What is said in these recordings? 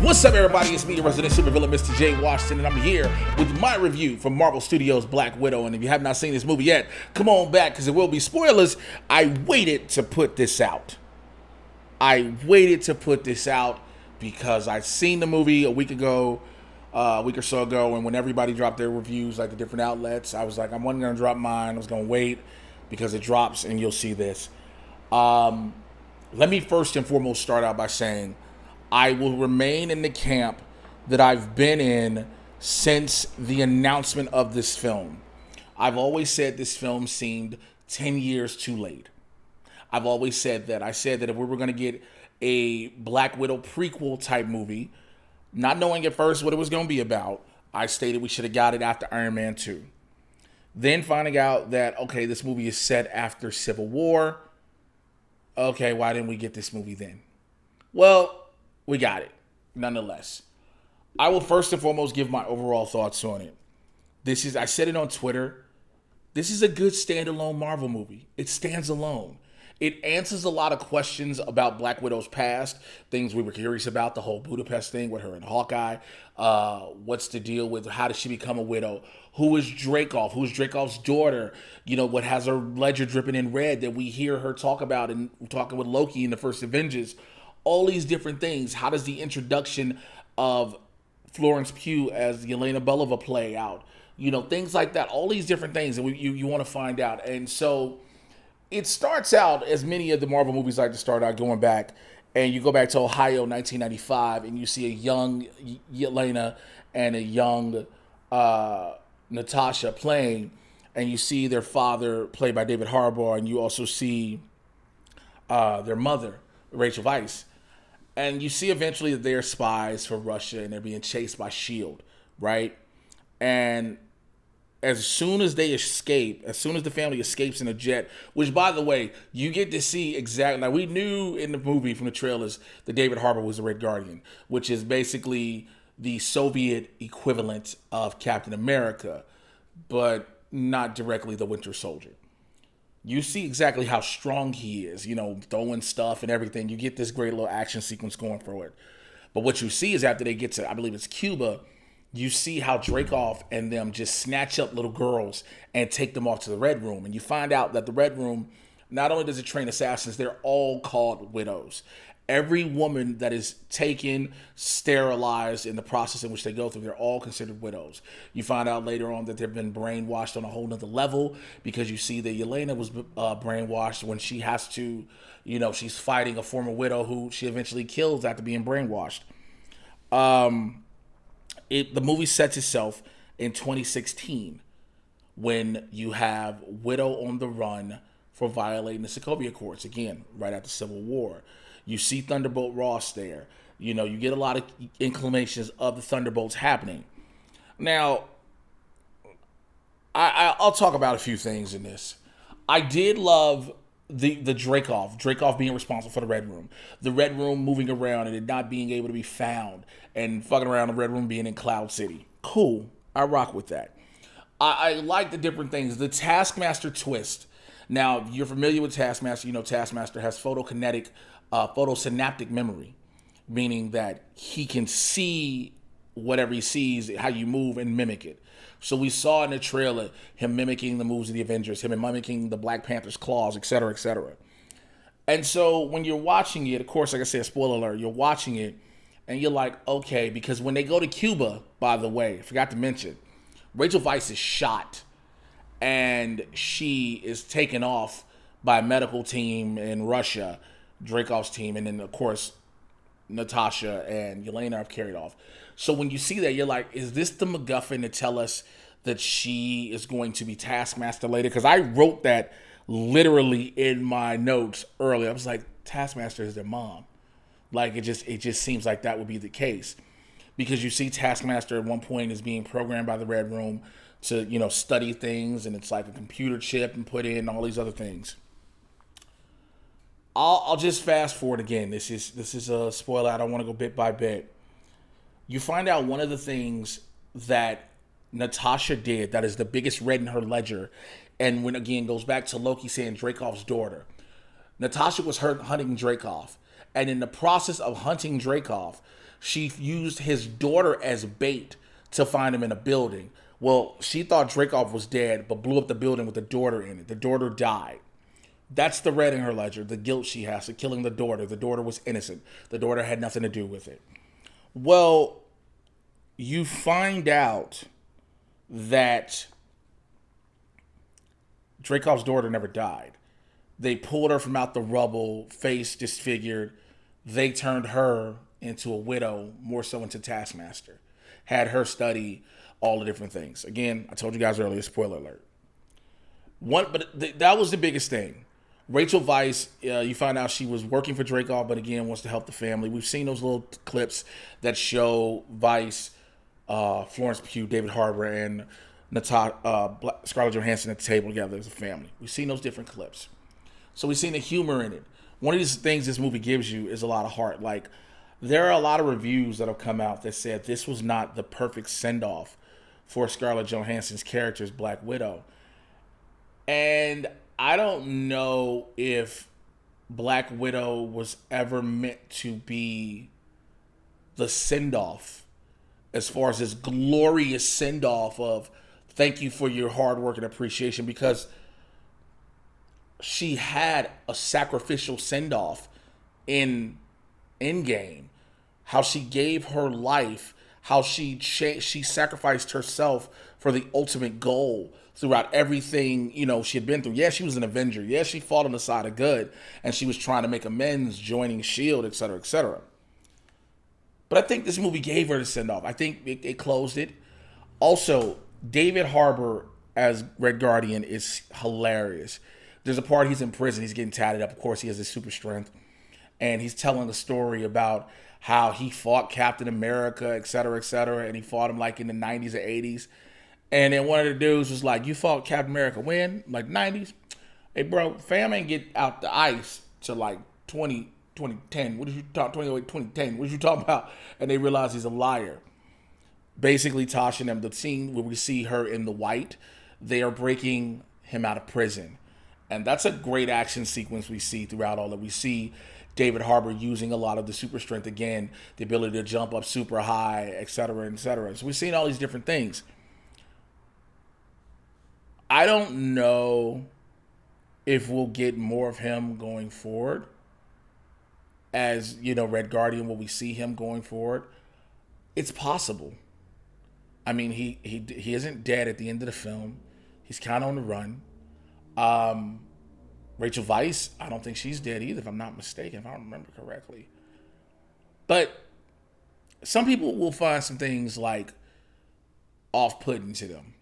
What's up, everybody? It's me, your resident supervillain, Mr. J. Washington, and I'm here with my review from Marvel Studios' Black Widow. And if you have not seen this movie yet, come on back, because it will be spoilers. I waited to put this out. Because I'd seen the movie a week or so ago, and when everybody dropped their reviews, like the different outlets, I was like, I wasn't going to drop mine. I was going to wait because it drops, and you'll see this. Let me first and foremost start out by saying I will remain in the camp that I've been in since the announcement of this film. I've always said this film seemed 10 years too late. I've always said that. I said that if we were going to get a Black Widow prequel type movie, not knowing at first what it was going to be about, I stated we should have got it after Iron Man 2. Then finding out that, okay, this movie is set after Civil War. Okay, why didn't we get this movie then? Well, we got it, nonetheless. I will first and foremost give my overall thoughts on it. I said it on Twitter, this is a good standalone Marvel movie. It stands alone. It answers a lot of questions about Black Widow's past, things we were curious about, the whole Budapest thing with her and Hawkeye. What's the deal with how did she become a widow? Who is Dreykov? Who is Dreykov's daughter? You know, what has her ledger dripping in red that we hear her talk about and talking with Loki in the first Avengers? All these different things. How does the introduction of Florence Pugh as Yelena Belova play out? You know, things like that. All these different things that you want to find out. And so it starts out, as many of the Marvel movies like to start out, going back, and you go back to Ohio 1995, and you see a young Yelena and a young Natasha playing, and you see their father played by David Harbour, and you also see their mother, Rachel Weisz. And you see eventually that they're spies for Russia and they're being chased by S.H.I.E.L.D., right? And as soon as they escape, as soon as the family escapes in a jet, which, by the way, you get to see exactly. Now, we knew in the movie from the trailers that David Harbour was the Red Guardian, which is basically the Soviet equivalent of Captain America, but not directly the Winter Soldier. You see exactly how strong he is, you know, throwing stuff and everything. You get this great little action sequence going for it. But what you see is after they get to, I believe it's Cuba, you see how Dreykov and them just snatch up little girls and take them off to the Red Room. And you find out that the Red Room, not only does it train assassins, they're all called widows. Every woman that is taken, sterilized in the process in which they go through, they're all considered widows. You find out later on that they've been brainwashed on a whole nother level, because you see that Yelena was brainwashed when she has to, you know, she's fighting a former widow who she eventually kills after being brainwashed. The movie sets itself in 2016 when you have Widow on the run for violating the Sokovia Accords, again, right after Civil War. You see Thunderbolt Ross there. You know, you get a lot of inclinations of the Thunderbolts happening. Now, I'll talk about a few things in this. I did love the Dreykov being responsible for the Red Room. The Red Room moving around and it not being able to be found, and fucking around the Red Room being in Cloud City. Cool. I rock with that. I like the different things. The Taskmaster twist. Now, if you're familiar with Taskmaster, you know Taskmaster has photosynaptic memory, meaning that he can see whatever he sees, how you move, and mimic it. So we saw in the trailer him mimicking the moves of the Avengers, him mimicking the Black Panther's claws, etc., etc. And so when you're watching it, of course, like I said, spoiler alert, you're watching it, and you're like, okay, because when they go to Cuba, by the way, I forgot to mention, Rachel Weisz is shot, and she is taken off by a medical team in Russia, Dreykov's team, and then, of course, Natasha and Yelena are carried off. So when you see that, you're like, is this the MacGuffin to tell us that she is going to be Taskmaster later? Because I wrote that literally in my notes earlier. I was like, Taskmaster is their mom. Like, it just seems like that would be the case. Because you see Taskmaster at one point is being programmed by the Red Room to, you know, study things, and it's like a computer chip and put in all these other things. I'll just fast forward again. This is a spoiler. I don't want to go bit by bit. You find out one of the things that Natasha did that is the biggest red in her ledger, and when again goes back to Loki saying Dreykov's daughter. Natasha was hunting Dreykov, and in the process of hunting Dreykov, She used his daughter as bait to find him in a building. Well, she thought Dreykov was dead, but blew up the building with the daughter in it. The daughter died. That's the red in her ledger, the guilt she has for killing the daughter. The daughter was innocent. The daughter had nothing to do with it. Well, you find out that Dreykov's daughter never died. They pulled her from out the rubble, face disfigured. They turned her into a widow, more so into Taskmaster. Had her study all the different things. Again, I told you guys earlier, spoiler alert. That was the biggest thing. Rachel Weisz, you find out she was working for Dreykov, but again, wants to help the family. We've seen those little clips that show Weisz, Florence Pugh, David Harbour, and Scarlett Johannson at the table together as a family. We've seen those different clips. So we've seen the humor in it. One of these things this movie gives you is a lot of heart. Like, there are a lot of reviews that have come out that said this was not the perfect send-off for Scarlett Johansson's character as Black Widow. And I don't know if Black Widow was ever meant to be the send-off as far as this glorious send-off of thank you for your hard work and appreciation, because she had a sacrificial send-off in Endgame. How she gave her life, how she sacrificed herself for the ultimate goal throughout everything, she had been through. Yeah, she was an Avenger. Yeah, she fought on the side of good, and she was trying to make amends, joining S.H.I.E.L.D., etc., etc. But I think this movie gave her the send-off. I think it closed it. Also, David Harbour as Red Guardian is hilarious. There's a part he's in prison. He's getting tatted up. Of course, he has his super strength. And he's telling a story about how he fought Captain America, et cetera, and he fought him like in the 90s or 80s. And then one of the dudes was like, you fought Captain America when? Like 90s? Hey, bro, fam ain't get out the ice to like 2010. What did you talk, 2008, 2010? What did you talk about? And they realize he's a liar. Basically, Tasha and them, the scene where we see her in the white, they are breaking him out of prison. And that's a great action sequence we see throughout all that. We see David Harbour using a lot of the super strength again, the ability to jump up super high, et cetera, et cetera. So we've seen all these different things. I don't know if we'll get more of him going forward as, Red Guardian. Will we see him going forward? It's possible. I mean, he isn't dead at the end of the film. He's kind of on the run. Rachel Weisz, I don't think she's dead either, if I'm not mistaken, if I remember correctly. But some people will find some things like off-putting to them.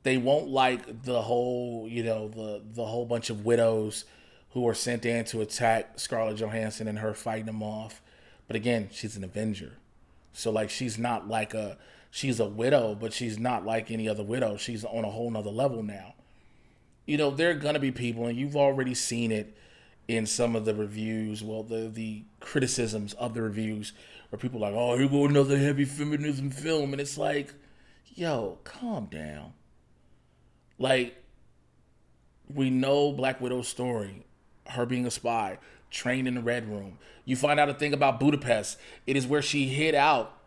They won't like the whole, the whole bunch of widows who are sent in to attack Scarlett Johansson and her fighting them off. But again, she's an Avenger. So like she's a widow, but she's not like any other widow. She's on a whole nother level now. There are going to be people, and you've already seen it in some of the reviews, the criticisms of the reviews, where people are like, oh, here go another heavy feminism film. And it's like, yo, calm down. Like, we know Black Widow's story, her being a spy, trained in the Red Room. You find out a thing about Budapest. It is where she hid out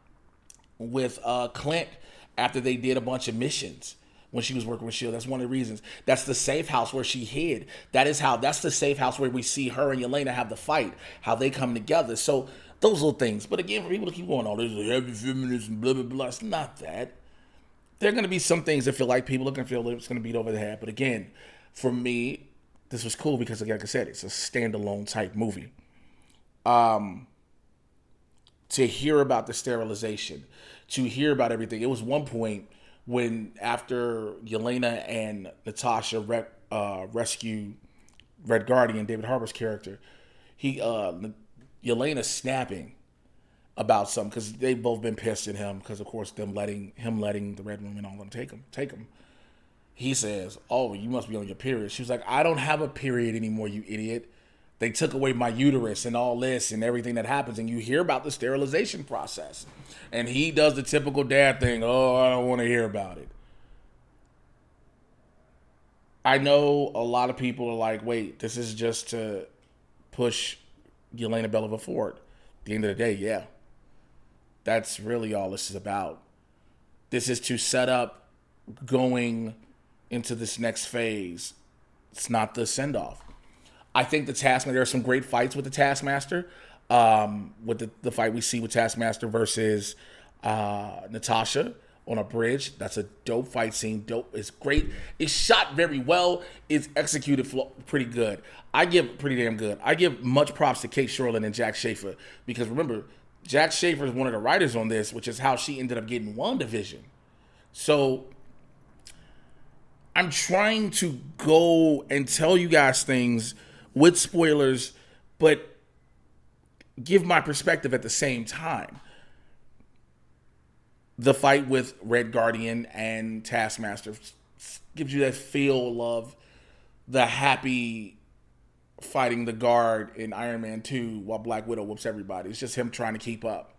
with Clint after they did a bunch of missions. When she was working with S.H.I.E.L.D. That's one of the reasons. That's the safe house where she hid. That's the safe house where we see her and Yelena have the fight, how they come together. So those little things. But again, for people to keep going, oh, this is heavy feminism, blah, blah, blah. It's not that. There are going to be some things that feel like people are going to feel it's going to beat over the head. But again, for me, this was cool because, like I said, it's a standalone type movie. To hear about the sterilization, to hear about everything. It was one point when after Yelena and Natasha rescue Red Guardian, David Harbour's character, Yelena's snapping about something because they've both been pissed at him because, of course, them letting the Red Room and all them take him. He says, oh, you must be on your period. She was like, I don't have a period anymore, you idiot. They took away my uterus and all this and everything that happens. And you hear about the sterilization process. And he does the typical dad thing. Oh, I don't want to hear about it. I know a lot of people are like, wait, this is just to push Yelena Belova forward. At the end of the day, yeah. That's really all this is about. This is to set up going into this next phase. It's not the send-off. I think the Taskmaster, there are some great fights with the Taskmaster. With the fight we see with Taskmaster versus Natasha on a bridge. That's a dope fight scene. Dope. It's great. It's shot very well. It's executed pretty good. Pretty damn good. I give much props to Kate Shortland and Jack Schaefer, because remember, Jack Schaefer is one of the writers on this, which is how she ended up getting WandaVision. So I'm trying to go and tell you guys things with spoilers, but give my perspective at the same time. The fight with Red Guardian and Taskmaster gives you that feel of the happy fighting the guard in Iron Man 2 while Black Widow whoops everybody. It's just him trying to keep up.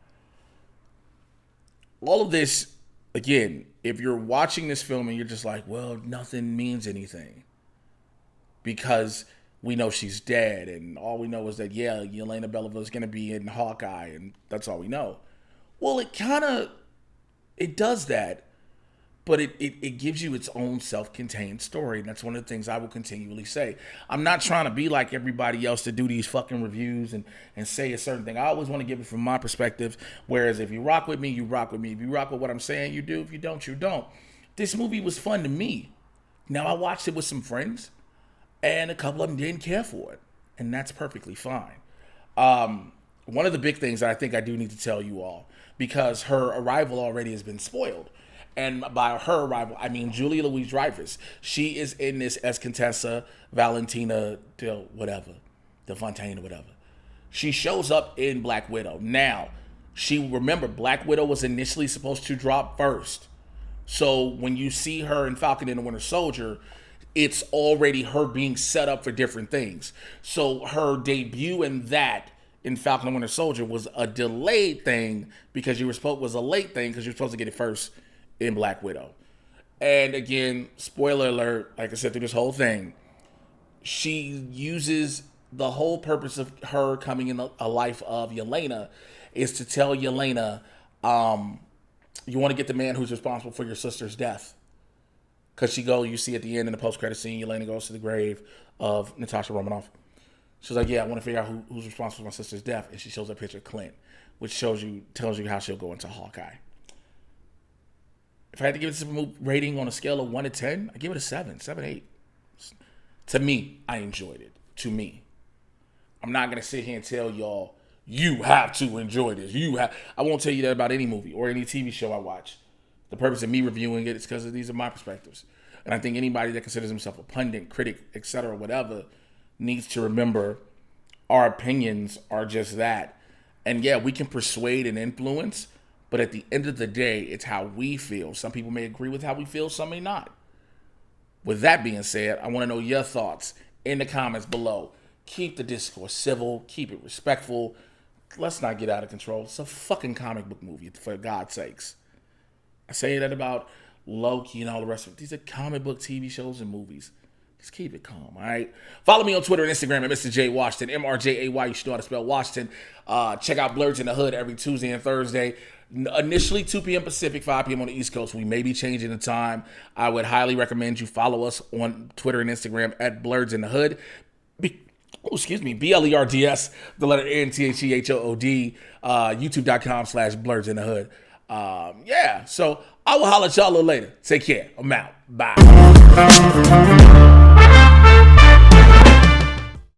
All of this, again, if you're watching this film and you're just like, well, nothing means anything because we know she's dead and all we know is that, yeah, Yelena Belova is going to be in Hawkeye and that's all we know. Well, it does that, but it gives you its own self-contained story, and that's one of the things I will continually say. I'm not trying to be like everybody else to do these fucking reviews and say a certain thing. I always want to give it from my perspective, whereas if you rock with me, you rock with me. If you rock with what I'm saying, you do. If you don't, you don't. This movie was fun to me. Now, I watched it with some friends, and a couple of them didn't care for it, and that's perfectly fine. One of the big things that I think I do need to tell you all, because her arrival already has been spoiled. And by her arrival, I mean Julia Louis-Dreyfus. She is in this as Contessa Valentina Del Fontaine or whatever. She shows up in Black Widow. Now, remember, Black Widow was initially supposed to drop first. So when you see her in Falcon and the Winter Soldier, it's already her being set up for different things. So her debut in Falcon and Winter Soldier was a delayed thing because was a late thing because you were supposed to get it first in Black Widow. And again, spoiler alert, like I said through this whole thing, she uses the whole purpose of her coming in a life of Yelena is to tell Yelena, you want to get the man who's responsible for your sister's death. Because you see at the end in the post-credit scene, Yelena goes to the grave of Natasha Romanoff. She's like, yeah, I want to figure out who's responsible for my sister's death. And she shows a picture of Clint, which tells you how she'll go into Hawkeye. If I had to give this a rating on a scale of 1 to 10, I give it a 7, 8. To me, I enjoyed it. To me. I'm not going to sit here and tell y'all, you have to enjoy this. I won't tell you that about any movie or any TV show I watch. The purpose of me reviewing it is because these are my perspectives. And I think anybody that considers himself a pundit, critic, etc., whatever, needs to remember our opinions are just that. And yeah, we can persuade and influence, but at the end of the day, it's how we feel. Some people may agree with how we feel, some may not. With that being said, I want to know your thoughts in the comments below. Keep the discourse civil, keep it respectful. Let's not get out of control. It's a fucking comic book movie, for God's sakes. I say that about Loki and all the rest of it. These are comic book TV shows and movies. Just keep it calm, all right? Follow me on Twitter and Instagram at Mr. J Washington, MRJAY. You should know how to spell Washington. Check out Blurs in the Hood every Tuesday and Thursday. Initially 2 p.m. Pacific, 5 p.m. on the East Coast. We may be changing the time. I would highly recommend you follow us on Twitter and Instagram at Blurs in the Hood. BLERDS, the letter NTHEHOOD, YouTube.com/Blurs in the Hood. So I will holler at y'all a little later. Take care. I'm out. Bye.